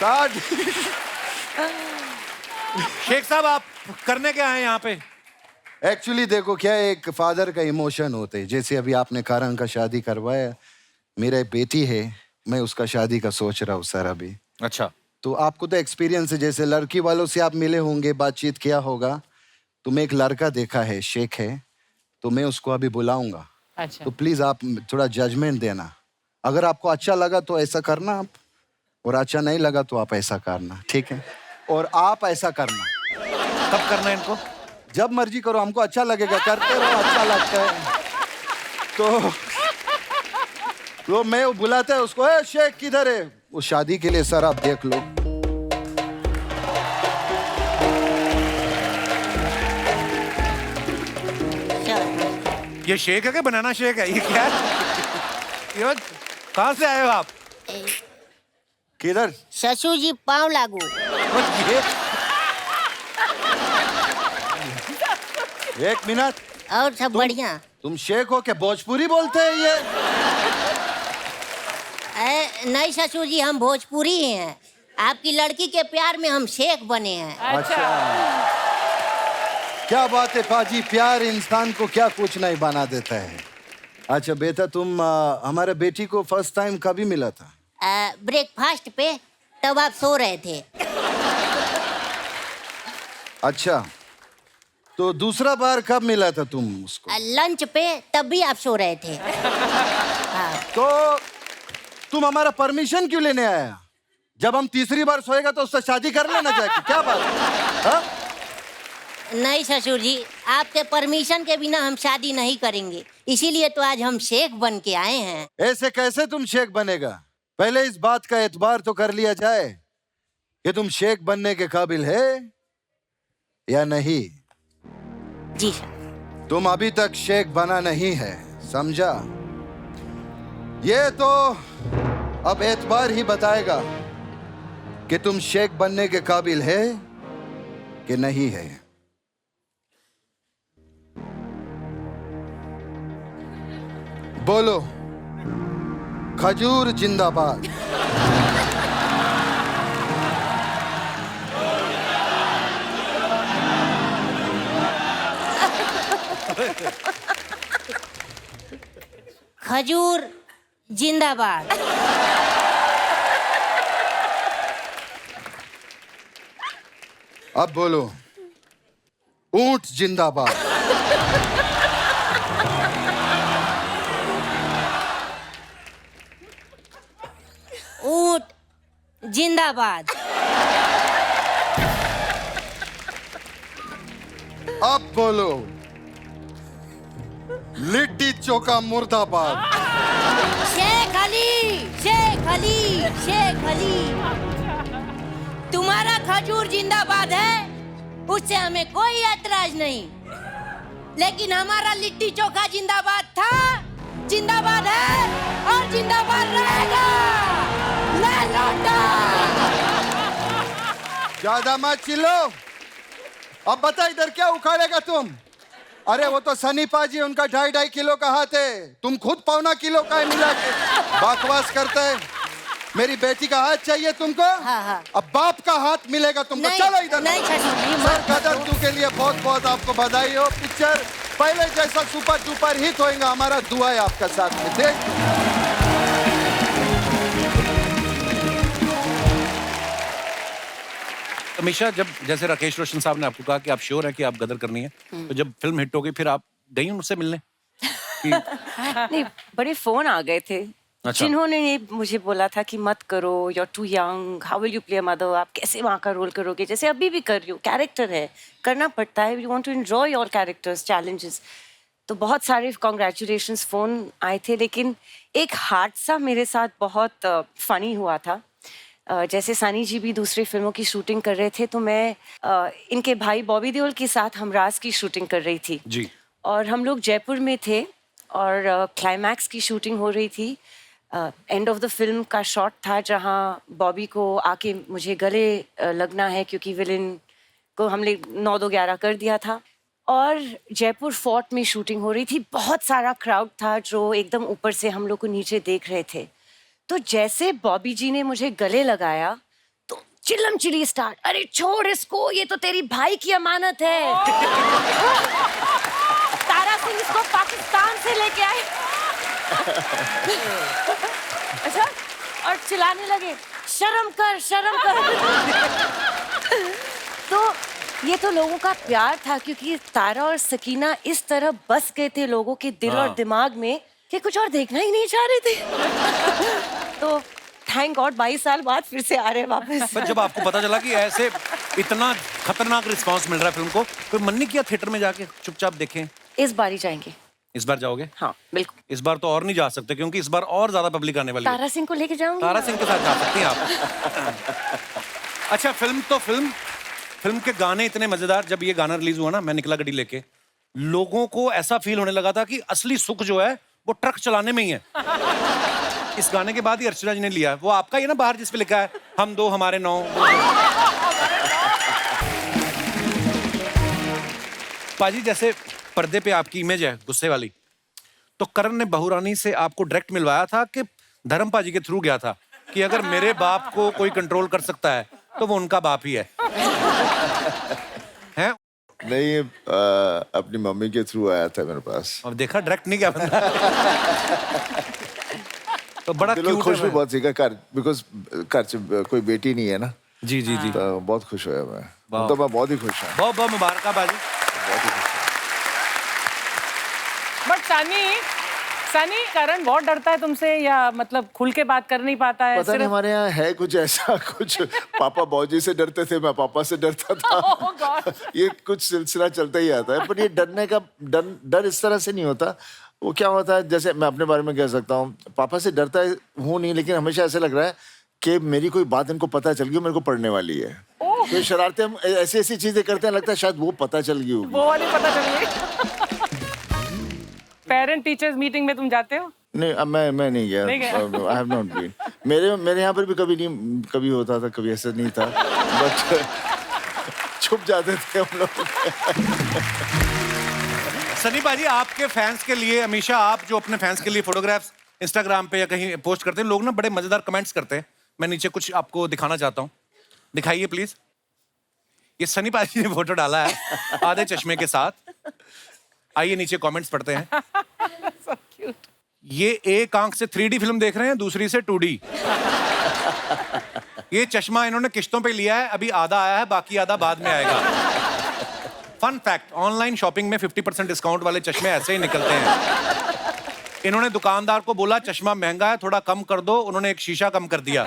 60। शेख साहब, आप करने क्या हैं यहाँ पे? एक्चुअली देखो क्या, एक फादर का इमोशन होते हैं। जैसे अभी आपने करण का शादी करवाया, मेरा एक बेटी है, मैं उसका शादी का सोच रहा हूँ सर अभी। अच्छा। तो आपको तो एक्सपीरियंस है, जैसे लड़की वालों से आप मिले होंगे, बातचीत किया होगा, तो मैं एक लड़का देखा है, शेख है, तो मैं उसको अभी बुलाऊंगा। अच्छा। तो प्लीज आप थोड़ा जजमेंट देना। अगर आपको अच्छा लगा तो ऐसा करना आप, और अच्छा नहीं लगा तो आप ऐसा करना, ठीक है? और आप ऐसा करना, कब करना है इनको? जब मर्जी करो, हमको अच्छा लगेगा, करते रहो, अच्छा लगता है। तो मैं वो बुलाता है उसको, ए शेख किधर है? वो शादी के लिए सर आप देख लो। ये शेक है क्या? बनाना शेक है ये? क्या है? ये कहाँ से आए हो आप? किधर? ससुर जी पाँव लागू। ये एक मिनट, और सब बढ़िया? तुम शेख हो क्या? भोजपुरी बोलते हैं ये? नहीं ससुर जी, हम भोजपुरी ही हैं। आपकी लड़की के प्यार में हम शेख बने हैं। अच्छा, क्या बात है पाजी, प्यार इंसान को क्या कुछ नहीं बना देता है। अच्छा बेटा, तुम हमारे बेटी को फर्स्ट टाइम कभी मिला था? ब्रेकफास्ट पे, तब आप सो रहे थे। अच्छा, तो दूसरा बार कब मिला था तुम उसको? लंच पे, तब भी आप सो रहे थे। तो तुम हमारा परमिशन क्यों लेने आया? जब हम तीसरी बार सोएगा तो उससे शादी कर लेना जाके, क्या बात है? नहीं ससुर जी, आपके परमिशन के बिना हम शादी नहीं करेंगे, इसीलिए तो आज हम शेख बन के आए हैं। ऐसे कैसे तुम शेख बनेगा? पहले इस बात का एतबार तो कर लिया जाए कि तुम शेख बनने के काबिल है या नहीं। जी सर। तुम अभी तक शेख बना नहीं है, समझा? ये तो अब एतबार ही बताएगा कि तुम शेख बनने के काबिल है कि नहीं है। बोलो, खजूर जिंदाबाद। खजूर जिंदाबाद। अब बोलो, ऊंट जिंदाबाद। ऊंट जिंदाबाद। अब बोलो, लिट्टी चोखा मुर्दाबाद। शेख अली, शेख अली, शेख अली। तुम्हारा खजूर जिंदाबाद है, उससे हमें कोई ऐतराज नहीं, लेकिन हमारा लिट्टी चोखा जिंदाबाद था, जिंदाबाद है और जिंदाबाद रहेगा। मैं लौटा। ज्यादा मत चिल्लो। अब बता, इधर क्या उखाड़ेगा तुम? अरे वो तो सनी पाजी, उनका 2.5 किलो का हाथ है, तुम खुद 1.25 किलो का है मिला के बकवास करते हैं। मेरी बेटी का हाथ चाहिए तुमको? हाँ। अब बाप का हाथ मिलेगा तुमको। नहीं, चलो इधर। नहीं ससुर जी, सर गदर 2 के लिए बहुत बहुत आपको बधाई हो। पिक्चर पहले जैसा सुपर डुपर हिट होएगा, हमारा दुआ है आपका साथ में। देख, हमेशा जब जैसे राकेश रोशन साहब ने आपको कहा कि आप श्योर हैं कि आप गदर करनी है, तो जब फिल्म हिट हो गई फिर आप गई उनसे मिलने? नहीं, बड़े फोन आ गए थे जिन्होंने मुझे बोला था कि मत करो, you are too young, how will you play mother, आप कैसे वहाँ का रोल करोगे? जैसे अभी भी कर रही हूँ, कैरेक्टर है, करना पड़ता है, you want to enjoy your characters, challenges. तो बहुत सारे कॉन्ग्रेचुलेशंस फ़ोन आए थे, लेकिन एक हादसा मेरे साथ बहुत फनी हुआ था। जैसे सनी जी भी दूसरी फिल्मों की शूटिंग कर रहे थे, तो मैं इनके भाई बॉबी देओल के साथ हमराज की शूटिंग कर रही थी जी। और हम लोग जयपुर में थे और क्लाइमैक्स की शूटिंग हो रही थी। एंड ऑफ द फिल्म का शॉट था जहां बॉबी को आके मुझे गले लगना है, क्योंकि विलेन को हमने 9-2-11 कर दिया था। और जयपुर फोर्ट में शूटिंग हो रही थी, बहुत सारा क्राउड था जो एकदम ऊपर से हम लोग को नीचे देख रहे थे। तो जैसे बॉबी जी ने मुझे गले लगाया तो चिल्लम चिल्ली स्टार्ट, अरे छोड़ इसको, ये तो तेरी भाई की अमानत है। तारा सिंह इसको पाकिस्तान से लेके आए। अच्छा, और चिल्लाने लगे, शर्म कर, शर्म कर। तो ये तो लोगों का प्यार था, क्योंकि तारा और सकीना इस तरह बस गए थे लोगों के दिल और दिमाग में कि कुछ और देखना ही नहीं चाह रहे थे। तो थैंक गॉड 22 साल बाद फिर से आ रहे हैं वापस। पर जब आपको पता चला कि ऐसे इतना खतरनाक रिस्पांस मिल रहा है फिल्म को, फिर मन नहीं किया थिएटर में जाके चुपचाप देखें? इस बार ही जाएंगे। इस बार जाओगे? हाँ बिल्कुल। इस बार तो और नहीं जा सकते क्योंकि इस बार और ज्यादा पब्लिक आने वाली है। तारा सिंह को लेके जाऊंगी। तारा सिंह के साथ जा सकती हैं आप। अच्छा, फिल्म के गाने इतने मजेदार। जब ये गाना रिलीज हुआ ना, मैं निकला गड्डी लेके, लोगों को ऐसा फील होने लगा था कि असली सुख जो है वो ट्रक चलाने में ही है। इस गाने के बाद ही अर्चना जी ने लिया। वो आपका ही ना बाहर जिस पे लिखा है हम दो हमारे नौ। पाजी, जैसे पर्दे पे आपकी इमेज है गुस्से वाली, तो करण ने बहू रानी से आपको डायरेक्ट मिलवाया था कि धर्म पाजी के थ्रू गया था कि अगर मेरे बाप को कोई कंट्रोल कर सकता है तो वो उनका बाप ही है? हैं? नहीं, ये अपनी मम्मी के थ्रू आया था मेरे पास। अब देखा डायरेक्ट नहीं गया बंदा। तो बड़ा दिलों क्यूट खुश भी है। बहुत सीखा कर, बिकॉज घर से कोई बेटी नहीं है ना। जी जी जी, तो बहुत खुश हुआ मैं। वाह। तो मैं बहुत ही खुश हूँ। बहुत बहुत मुबारक बाजी। बहुत ही खुश हूँ। बट सनी करण बहुत डरता है तुमसे, या मतलब खुल के बात कर नहीं पाता है? पता नहीं, हमारे यहाँ है कुछ ऐसा, कुछ पापा बाबूजी से डरते थे, मैं पापा से डरता था। Oh God. ये कुछ सिलसिला चलता ही आता है। पर ये डरने का डर इस तरह से नहीं होता। वो क्या होता है, जैसे मैं अपने बारे में कह सकता हूँ, पापा से डरता हूँ नहीं, लेकिन हमेशा ऐसे लग रहा है कि मेरी कोई बात इनको पता चल गई, मेरे को पढ़ने वाली है। तो शरारतें हम ऐसी ऐसी चीजें करते हैं, लगता है शायद वो पता चल गई होगी। वो वाली पता चल गई। पेरेंट टीचर्स मीटिंग में तुम जाते हो? नहीं, अब मैं नहीं गया। नहीं गया? I have not been. मेरे यहाँ पर भी कभी होता था, कभी ऐसा नहीं था, बट छुप जाते थे हम लोग। सनी पाजी, आपके फैंस के लिए हमेशा, आप जो अपने फैंस के लिए फोटोग्राफ्स इंस्टाग्राम पे या कहीं पोस्ट करते हैं, लोग ना बड़े मजेदार कमेंट्स करते हैं। मैं नीचे कुछ आपको दिखाना चाहता हूँ, दिखाइए प्लीज। ये सनी पाजी ने फोटो डाला है आधे चश्मे के साथ। आइए नीचे कमेंट्स पढ़ते हैं। So cute. ये एक आंख से 3D फिल्म देख रहे हैं, दूसरी से 2D। ये चश्मा इन्होंने किश्तों पे लिया है, अभी आधा आया है, बाकी आधा बाद में आएगा। फन फैक्ट, ऑनलाइन शॉपिंग में 50% डिस्काउंट वाले चश्मे ऐसे ही निकलते हैं। इन्होंने दुकानदार को बोला चश्मा महंगा है, थोड़ा कम कर दो, उन्होंने एक शीशा कम कर दिया।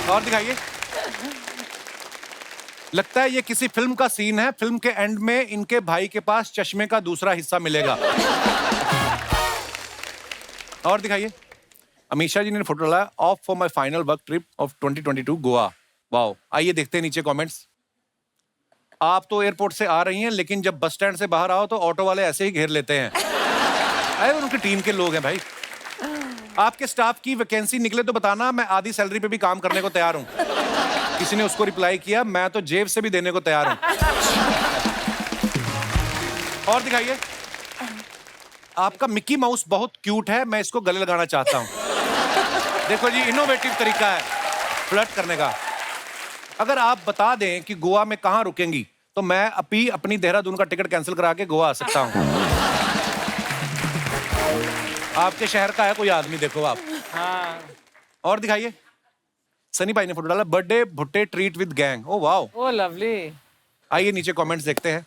और दिखाइए। लगता है ये किसी फिल्म का सीन है। फिल्म के एंड में इनके भाई के पास चश्मे का दूसरा हिस्सा मिलेगा। और दिखाइए। अमीशा जी ने फोटो डाला, of for my final work trip of 2022 Goa. Wow. आइए देखते हैं नीचे कमेंट्स। आप तो एयरपोर्ट से आ रही हैं, लेकिन जब बस स्टैंड से बाहर आओ तो ऑटो वाले ऐसे ही घेर लेते हैं। अरे उनकी टीम के लोग हैं भाई। आपके स्टाफ की वैकेंसी निकले तो बताना, मैं आधी सैलरी पे भी काम करने को तैयार हूं। किसी ने उसको रिप्लाई किया, मैं तो जेब से भी देने को तैयार हूं। और दिखाइए। आपका मिक्की माउस बहुत क्यूट है, मैं इसको गले लगाना चाहता हूं। देखो जी, इनोवेटिव तरीका है फ्लर्ट करने का। अगर आप बता दें कि गोवा में कहां रुकेंगी, तो मैं अभी अपनी देहरादून का टिकट कैंसिल करा के गोवा आ सकता हूं। आपके शहर का है कोई आदमी, देखो आप। हाँ। और दिखाइए। सनी भाई ने फोटो डाला, बर्थडे भुट्टे treat with gang. Oh wow. Oh lovely. आइए नीचे कमेंट्स देखते हैं।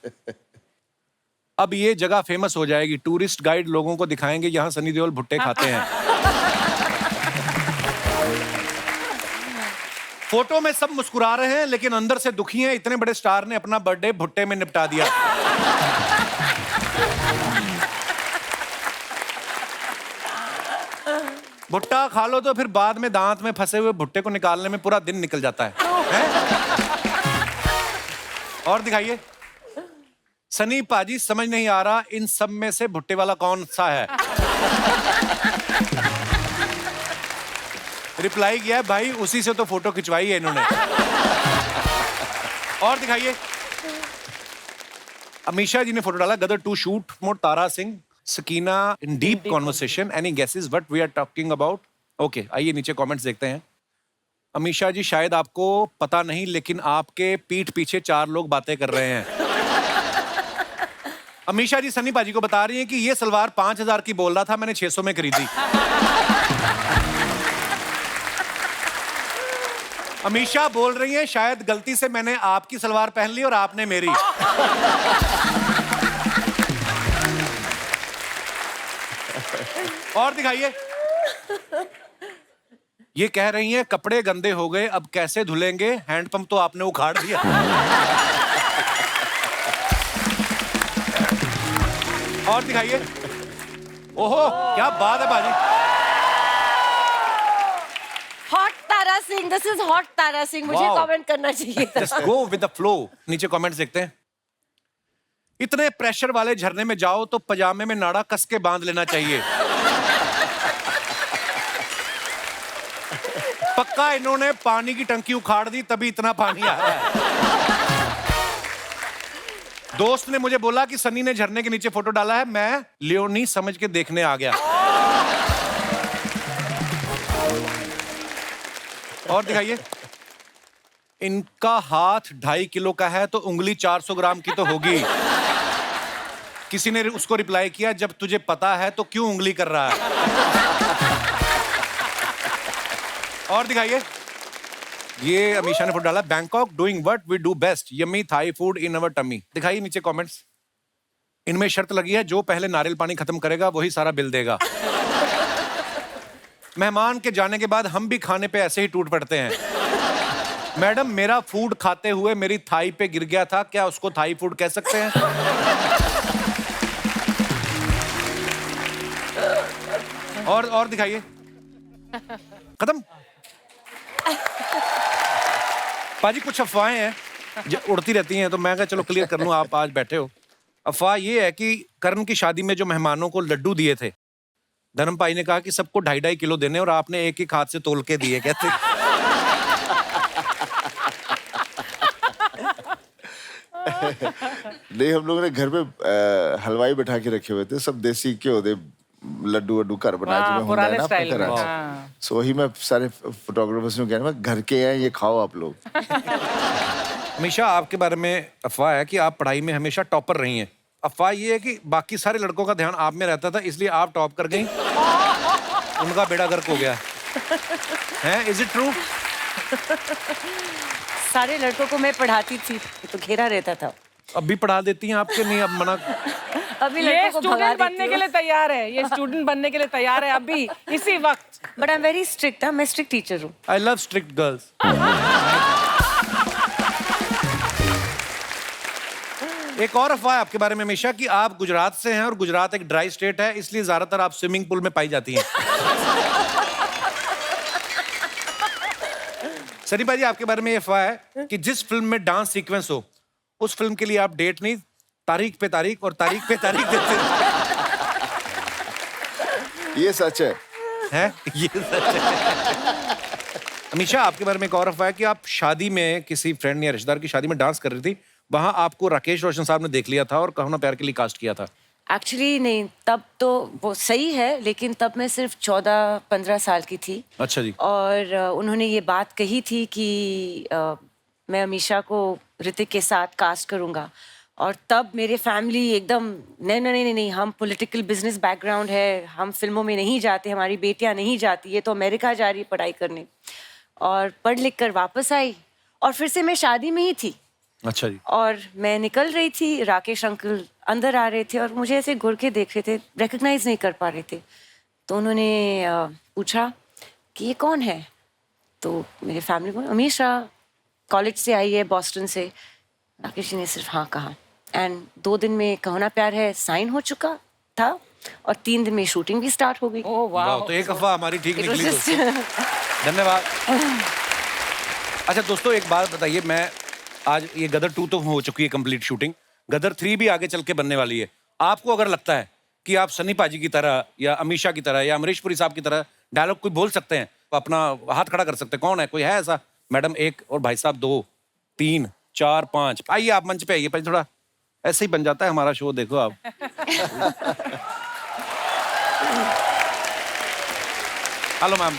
अब ये जगह फेमस हो जाएगी, टूरिस्ट गाइड लोगों को दिखाएंगे यहाँ सनी देओल भुट्टे खाते हैं। फोटो में सब मुस्कुरा रहे हैं, लेकिन अंदर से दुखी हैं। इतने बड़े स्टार ने अपना बर्थडे भुट्टे में निपटा दिया। भुट्टा खा लो तो फिर बाद में दांत में फंसे हुए भुट्टे को निकालने में पूरा दिन निकल जाता है? और दिखाइए। सनी पाजी, समझ नहीं आ रहा इन सब में से भुट्टे वाला कौन सा है। रिप्लाई किया है, भाई उसी से तो फोटो खिंचवाई है इन्होंने। और दिखाइए। अमीशा जी ने फोटो डाला, Gadar two shoot more Tara Singh Sakina in deep conversation. Any guesses what we are talking about? Okay, आइए नीचे कमेंट्स देखते हैं। अमीशा जी, शायद आपको पता नहीं, लेकिन आपके पीठ पीछे 4 लोग बातें कर रहे हैं। अमीशा जी सनी पाजी को बता रही हैं कि ये सलवार 5000 की बोल रहा था, मैंने 600 में खरीदी। अमीशा बोल रही हैं, शायद गलती से मैंने आपकी सलवार पहन ली और आपने मेरी। और दिखाइए। ये कह रही हैं कपड़े गंदे हो गए, अब कैसे धुलेंगे, हैंडपंप तो आपने उखाड़ दिया। और दिखाइए। ओहो, क्या बात है बाजी। Hot Tara Singh, this is hot Tara Singh, मुझे Wow. कमेंट करना चाहिए था। Just go with the flow. नीचे कमेंट्स देखते हैं। इतने प्रेशर वाले झरने में जाओ तो पजामे में नाड़ा कस के बांध लेना चाहिए। पक्का इन्होंने पानी की टंकी उखाड़ दी तभी इतना पानी आ रहा है। दोस्त ने मुझे बोला कि सनी ने झरने के नीचे फोटो डाला है, मैं लियोनी समझ के देखने आ गया। और दिखाइए। इनका हाथ 2.5 किलो का है तो उंगली 400 ग्राम की तो होगी। किसी ने उसको रिप्लाई किया, जब तुझे पता है तो क्यों उंगली कर रहा है। और दिखाइए। ये अमीशा ने फोटो डाला, Bangkok doing what we do best, yummy Thai food in our tummy. दिखाइए नीचे कमेंट्स। इनमें शर्त लगी है, जो पहले नारियल पानी खत्म करेगा वही सारा बिल देगा। मेहमान के जाने के बाद हम भी खाने पे ऐसे ही टूट पड़ते हैं। मैडम, मेरा फूड खाते हुए मेरी थाई पे गिर गया था, क्या उसको थाई फूड कह सकते हैं? और दिखाइए। खत्म। पाजी कुछ अफवाहें हैं उड़ती रहती हैं, तो मैं कहा चलो क्लियर कर लूं, आप आज बैठे हो। अफवाह ये है कि करण की शादी में जो मेहमानों को लड्डू दिए थे, धर्म भाई ने कहा कि सबको 2.5 किलो देने और आपने एक हाथ से तोल के दिए, कहते। नहीं, हम लोगों ने घर में हलवाई बैठा के रखे हुए थे, सब देसी घ्यो दे लड्डू वड्डू घर बनाए जिवें हुंदा है ना अपने घरां च। सो वही मैं सारे फोटोग्राफर्स को कहना, घर के हैं, ये खाओ आप लोग। हमेशा आपके बारे में अफवाह है कि आप पढ़ाई में हमेशा टॉपर रही हैं। अफवाह ये है कि बाकी सारे लड़कों का ध्यान आप में रहता था, इसलिए आप टॉप कर गई, उनका बेड़ा गर्क हो गया है। Is it true? सारे लड़कों को मैं पढ़ाती थी तो घेरा रहता था। अब भी पढ़ा देती हैं आपके? नहीं, अब मना। अभी ये लड़कों को भगा स्टूडेंट देती बनने के हूँ। लिए तैयार है, ये स्टूडेंट बनने के लिए तैयार है अभी इसी वक्त। But I am very strict, मैं स्ट्रिक्ट टीचर हूँ। I love strict girls. एक और अफवाह है आपके बारे में हमेशा कि आप गुजरात से हैं और गुजरात एक ड्राई स्टेट है, इसलिए ज्यादातर आप स्विमिंग पूल में पाई जाती हैं। सनी भाई, आपके बारे में ये अफवाह है कि जिस फिल्म में डांस सीक्वेंस हो, उस फिल्म के लिए आप डेट नहीं, तारीख पे तारीख और तारीख पे तारीख देते ये सच है। हैं? ये सच है। अमीशा, आपके बारे में एक और अफवाह है कि आप शादी में, किसी फ्रेंड या रिश्तेदार की शादी में डांस कर रही थी, वहां आपको राकेश रोशन साहब ने देख लिया था और कहो ना प्यार के लिए कास्ट किया था। एक्चुअली नहीं, तब तो वो सही है, लेकिन तब मैं सिर्फ 14-15 साल की थी। अच्छा जी। और उन्होंने ये बात कही थी कि मैं अमीशा को ऋतिक के साथ कास्ट करूँगा। और तब मेरे फैमिली एकदम नहीं, हम पॉलिटिकल बिजनेस बैकग्राउंड है, हम फिल्मों में नहीं जाते, हमारी बेटियां नहीं जाती, ये तो अमेरिका जा रही है पढ़ाई करने। और पढ़ लिख कर वापस आई और फिर से मैं शादी में ही थी। अच्छा जी। और मैं निकल रही थी, राकेश अंकल अंदर आ रहे थे और मुझे ऐसे घुर के देख रहे थे, रिकग्नाइज नहीं कर पा रहे थे। तो उन्होंने पूछा कि ये कौन है? तो मेरे फैमिली को, अमीशा कॉलेज से आई है, बॉस्टन से। राकेश जी ने सिर्फ हाँ कहा। एंड 2 दिन में कहो ना प्यार है साइन हो चुका था और 3 दिन में शूटिंग भी स्टार्ट हो गई। ओह वाह, तो एक अफवाह हमारी ठीक It was निकली just- दोस्तों। धन्यवाद। अच्छा दोस्तों, एक बात बताइए, मैं आज ये गदर 2 तो हो चुकी है कंप्लीट शूटिंग, गदर 3 भी आगे चल के बनने वाली है। आपको अगर लगता है कि आप सनी पाजी की तरह या अमीशा की तरह या अमरीश पुरी साहब की तरह डायलॉग कोई बोल सकते हैं, तो अपना हाथ खड़ा कर सकते हैं। कौन है? कोई है ऐसा? मैडम 1 और भाई साहब 2, 3, 4, 5। आइए आप मंच पे आइए, पहले थोड़ा ऐसे ही बन जाता है हमारा शो, देखो आप। हेलो मैम,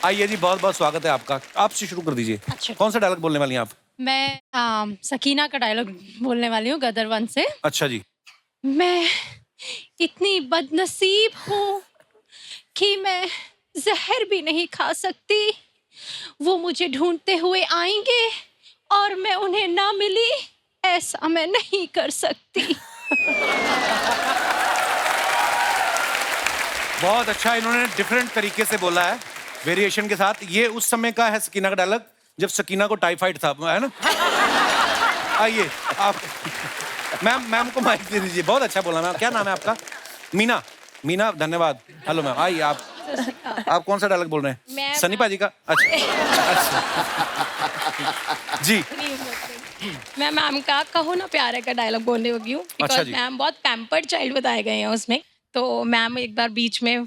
आइए जी, बहुत बहुत स्वागत है आपका। आपसे शुरू कर दीजिए। अच्छा। कौन सा डायलॉग बोलने वाली हैं आप? मैं सकीना का डायलॉग बोलने वाली हूँ गदर 1 से। अच्छा जी। मैं इतनी बदनसीब हूँ कि मैं जहर भी नहीं खा सकती। वो मुझे ढूंढते हुए आएंगे और मैं उन्हें ना मिली, ऐसा मैं नहीं कर सकती। बहुत अच्छा, इन्होंने डिफरेंट तरीके से बोला है, वेरिएशन के साथ। ये उस समय का है सकीना का डायलॉग जब सकीना को टाइफाइड था, है ना? आइए आप मैम को माइक दे दीजिए। बहुत अच्छा बोला मैम। क्या नाम है आपका? मीना। मीना, धन्यवाद। हेलो मैम, आइए आप कौन सा डायलॉग बोल रहे हैं? मैं सनी पाजी का? अच्छा जी। मैं मैम का कहो ना प्यारे का डायलॉग बोलने लगी हूँ, अच्छा बिकॉज जी। मैम बहुत पैम्पर्ड चाइल्ड बताए गए हैं उसमें। तो मैम एक बार बीच में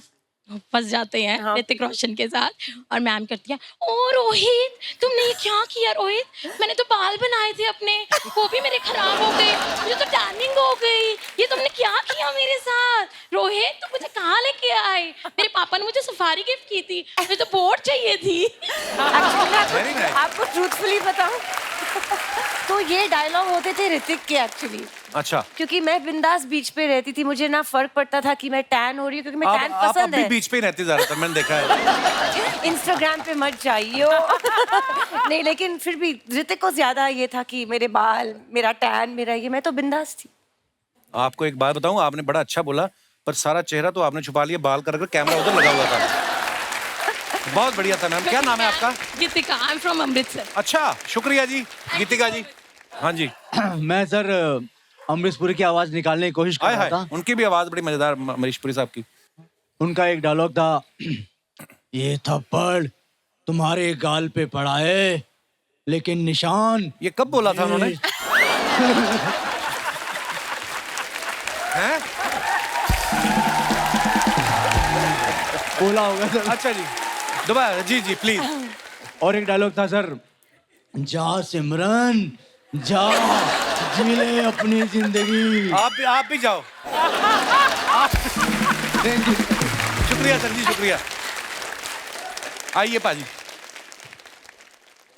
फंस जाते हैं ऋतिक रोशन के साथ, और मैम करती है, ओ रोहित तुमने ये क्या किया रोहित, मैंने तो बाल बनाए थे अपने, वो भी मेरे खराब हो गए, मुझे तो टैनिंग हो गई, ये तुमने क्या किया मेरे साथ रोहित, तुम मुझे कहाँ लेके आए, मेरे पापा ने मुझे सफारी गिफ्ट की थी, मुझे तो बोट चाहिए थी। Very nice. आपको ट्रूथफुली बताऊं तो ये डायलॉग होते थे ऋतिक के एक्चुअली, अच्छा, क्योंकि मैं बिंदास बीच पे रहती थी, मुझे ना फर्क पड़ता था कि मैं टैन हो रही हूँ, क्योंकि मैं टैन आप पसंद अभी है। बीच पे ही रहती ज्यादातर, मैंने देखा है। इंस्टाग्राम पे मत जाइयो। नहीं, लेकिन फिर भी ऋतिक को ज्यादा ये था कि मेरे बाल, मेरा टैन, मेरा ये, मैं तो बिंदास थी। आपको एक बात बताऊं, आपने बड़ा अच्छा बोला, पर सारा चेहरा तो आपने छुपा लिया, बाल कर कैमरा उधर लगा हुआ था। बहुत बढ़िया था मैम। क्या नाम है आपका? गीतिका, आई एम फ्रॉम अमृतसर। अच्छा, शुक्रिया जी। गीतिका जी। हाँ जी। मैं सर अमरीश पुरी की आवाज निकालने की कोशिश कर हाय रहा हाय, था। उनकी भी आवाज बड़ी मजेदार, अमरीश पुरी साहब की। उनका एक डायलॉग था, ये थप्पड़ तुम्हारे गाल पे पड़ा है, लेकिन निशान। ये कब बोला था उन्होंने? हैं? बोला होगा सर। अच्छा जी, दोबारा जी जी प्लीज। और एक डायलॉग था सर, जा सिमरन जा, जी ले अपनी जिंदगी। आप भी जाओ। शुक्रिया सर जी, शुक्रिया। आइए पाजी।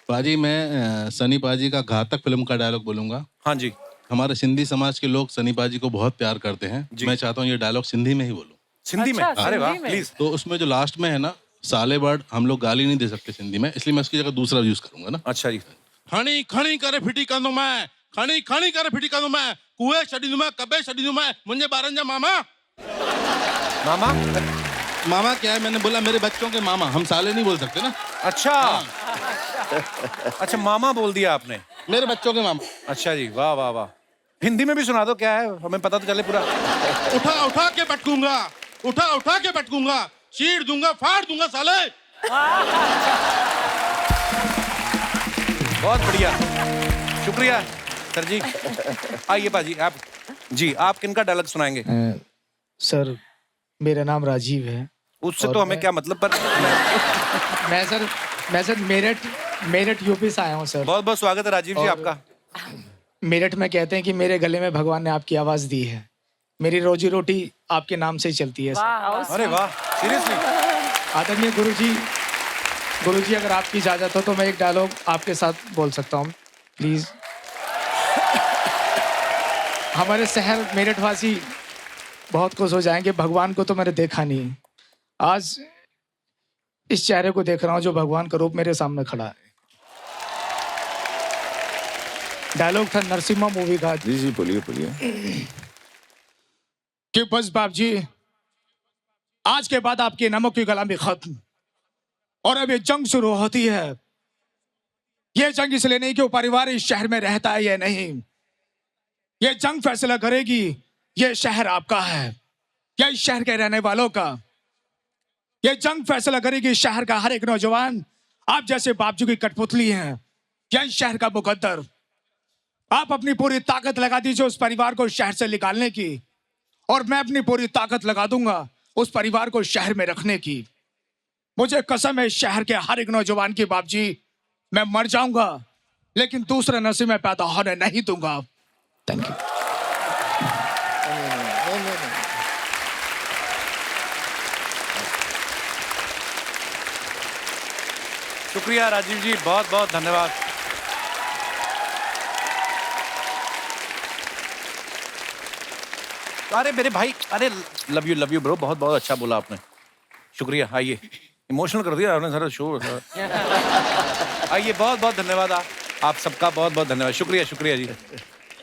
पाजी, मैं सनी पाजी का घातक फिल्म का डायलॉग बोलूंगा। हाँ जी। हमारे सिंधी समाज के लोग सनी पाजी को बहुत प्यार करते हैं। मैं चाहता हूँ ये डायलॉग सिंधी में ही बोलूं। सिंधी में? अरे वाह, प्लीज। तो उसमें जो लास्ट में है ना, साले बर्ड, हम लोग गाली नहीं दे सकते सिंधी में, इसलिए मैं उसकी जगह दूसरा यूज करूंगा ना। अच्छा जी। खणी खणी करे फिटी कंदो मैं, खणी खणी करे फिटी कंदो मैं, कुए छॾींदो मैं, कबे छॾींदो मैं, मुंहिंजे ॿारनि जा मामा। मामा? मामा क्या है, मैंने बोला मेरे बच्चों के मामा, हम साले नहीं बोल सकते ना। अच्छा। अच्छा, मामा बोल दिया आपने। मेरे बच्चों के मामा। अच्छा जी, वाह वाह वाह। हिंदी में भी सुना दो, क्या है, हमें पता तो चले पूरा। उठा उठा के पटकूंगा, उठा उठा के पटकूंगा, चीर दूंगा, फाड़ दूंगा साले। बहुत बढ़िया, शुक्रिया सर जी। आइए पाजी, आप जी, आप किनका डायलॉग सुनाएंगे? सर मेरा नाम राजीव है। उससे तो हमें क्या मतलब, पर मैं सर मेरठ यूपी से आया हूँ सर। बहुत बहुत स्वागत है राजीव जी आपका। मेरठ में कहते हैं कि मेरे गले में भगवान ने आपकी आवाज दी है, मेरी रोजी रोटी आपके नाम से ही चलती है सर। अरे वाह, सीरियसली? आदरणीय गुरुजी अगर आपकी इजाजत हो तो मैं एक डायलॉग आपके साथ बोल सकता हूँ प्लीज। हमारे शहर मेरठ वासी बहुत खुश हो जाएंगे, भगवान को तो मैंने देखा नहीं, आज इस चेहरे को देख रहा हूँ जो भगवान का रूप मेरे सामने खड़ा है। डायलॉग था नरसिम्हा मूवी का। जी जी, बोलिए बोलिए। कि बस बाप जी, आज के बाद आपकी नमक की गुलामी खत्म, और अब ये जंग शुरू होती है। ये जंग इसलिए नहीं कि वो परिवार इस शहर में रहता है या नहीं, ये जंग फैसला करेगी ये शहर आपका है या इस शहर के रहने वालों का। ये जंग फैसला करेगी इस शहर का हर एक नौजवान आप जैसे बापजू की कठपुतली है या इस शहर का मुकद्दर। आप अपनी पूरी ताकत लगा दीजिए उस परिवार को शहर से निकालने की, और मैं अपनी पूरी ताकत लगा दूंगा उस परिवार को शहर में रखने की। मुझे कसम है इस शहर के हर एक नौजवान की, बाप जी मैं मर जाऊंगा लेकिन दूसरे नसीब में पैदा होने नहीं दूंगा। Thank you. शुक्रिया राजीव जी, बहुत बहुत धन्यवाद। अरे मेरे भाई, अरे लव यू ब्रो, बहुत बहुत अच्छा बोला आपने, शुक्रिया। आइए, इमोशनल कर दिया आपने सारा शो। आइए, बहुत बहुत धन्यवाद आप सबका, बहुत बहुत धन्यवाद, शुक्रिया शुक्रिया जी।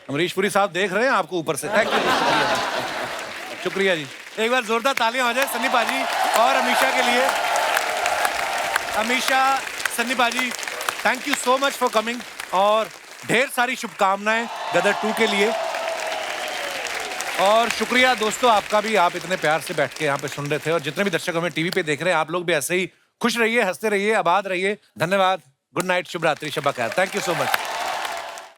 अमरीश पुरी साहब देख रहे हैं आपको ऊपर से, थैंक यू, शुक्रिया जी। एक बार जोरदार तालियां हो जाए सन्नी पाजी और अमीषा के लिए। अमीषा, सन्नी पाजी, thank you so much for coming और ढेर सारी शुभकामनाएं गदर 2 के लिए। और शुक्रिया दोस्तों आपका भी, आप इतने प्यार से बैठ के यहाँ पे सुन रहे थे। और जितने भी दर्शक हमें टीवी पे देख रहे हैं, आप लोग भी ऐसे ही खुश रहिए, हंसते रहिए, आबाद रहिए। धन्यवाद, गुड नाइट, शुभ रात्रि, शब्बा खैर। Thank you so much.